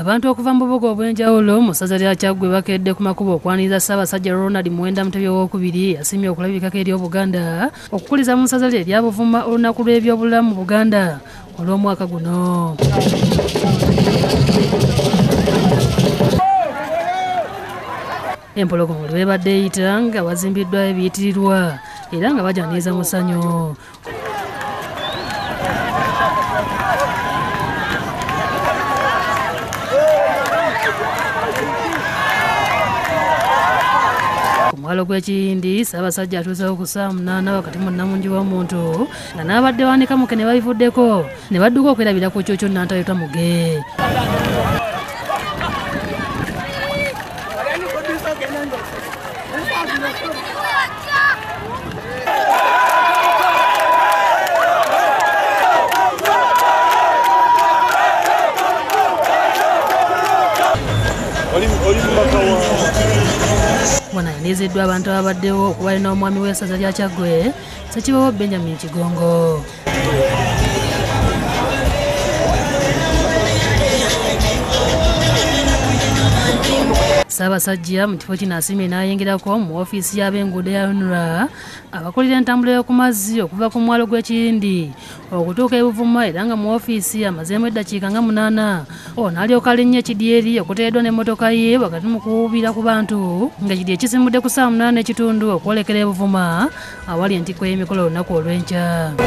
Abantu okuva mu bubuga obw'enjawulo mu ssaza lya Kyaggwe bakedde ku makubo okwaniriza Ssaabasajja Ronald Muwenda Mutebi owookubiri asimye okulabikako eri Obuganda okukuliza mu ssaza lye erya Buvuma olunaku lw'ebyobulamu mu Buganda olw'omwaka guno. Empologoma lwebadde eyita nga bazimbiddwa ebiyitirirwa era nga bajaniriza musanyu. Mwalo gw'Ekiyindi Ssaabasajja atuusewo ku ssaawa 8 wakati mu Namungi w'omuntu nga n'abadde wanika muke ne babivuddeko ne badduka okwerabira ku kyo kyonna ntayota muge. Wanayiniziddwa abantu ababaddewo okuba alina omwami w'essaza lya Kyaggwe Ssekiboobo Benjamin Kigongo. Ssaabasajja mu kifo kino asimye n'ayingirako mu woofiisi y'ab'enguudo ya UNRA abakulira entambula y'oku mazzi okuva ku mwalo gw'Ekiyindi okutuuka e Buvuma era nga mu woofiisi amazeemu eddakiika nga 8 ono alyoka alinnya ekidyeri okuteereddwa n'emmotoka ye wakati mu kuwuubira ku bantu nga ekidyeri kisimbudde ku ssaawa 8:30 okwolekera e Buvuma awali entikko y'emikolo olunaku olw'enkya.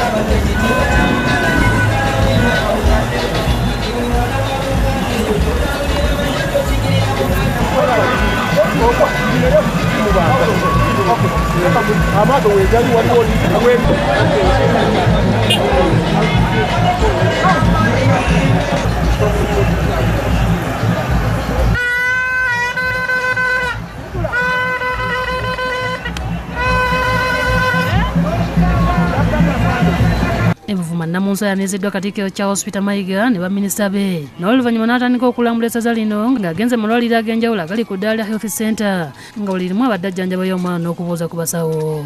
Buvuma Namunsi ayaniziddwa Katikkiro Charles Peter Mayiga ne baminisita be n'oluvannyuma n'atandika okulambula essaza lino ng'agenze mu malwaliro ag'enjawulo agali ku Ddaala Health Center nga buli limu abadde ajjanjabayo omwana n'okubuuza ku basawo.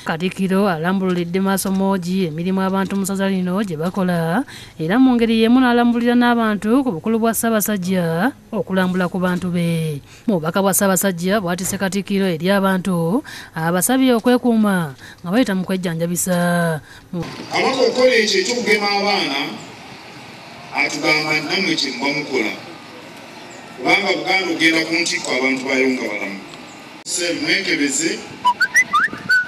Katikkiro alambulidde maaso moogi emirimu abantu mu ssaza lino gye bakola era mu ngeri y'emu n'alambulira n'abantu ku bukulu bwa Ssaabasajja okulambula ku bantu be. Mu bubaka bwa Ssaabasajja bwatise Katikkiro eri abantu abasabye okwekuuma nga bayita mu kwejjanjabisa. Amakokola ekyo ekyokugema abaana atugamba nammwe kye muba mukola kubanga Buganda ogenda ku ntikko abantu bayo nga balamu. Mwekebeze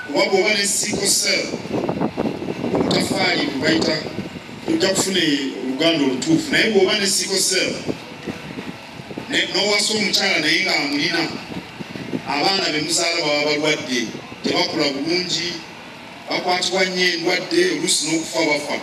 kuba bw'oba ne siiko sel obutafaali bubayita tujja kufuna Oluganda olutuufu naye bw'oba ne siiko sel n'owasa omukyala naye ng'amulina abaana be muzaala baba balwadde tebakula bulungi bakwatibwa nnyo endwadde oluusi n'okufa bafa.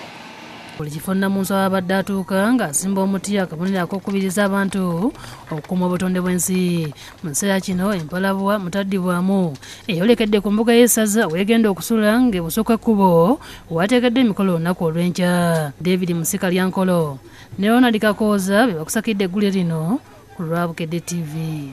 Buli kifo Namunsi abadde atuuka ng'asimba omuti akabonero ak'okukubiriza abantu okukuuma obutonde bw'ensi. Mu kiseera kino empalabwa mutaddibwamu eyolekedde ku mbuga y'essaza weegenda okusula ng'ebusooka kkubo waateekeddwa emikolo olunaku olw'enkya. David Musika Lyankolo ne Ronald Kakooza be bakusakidde eggule lino ku Lwabukedde TV.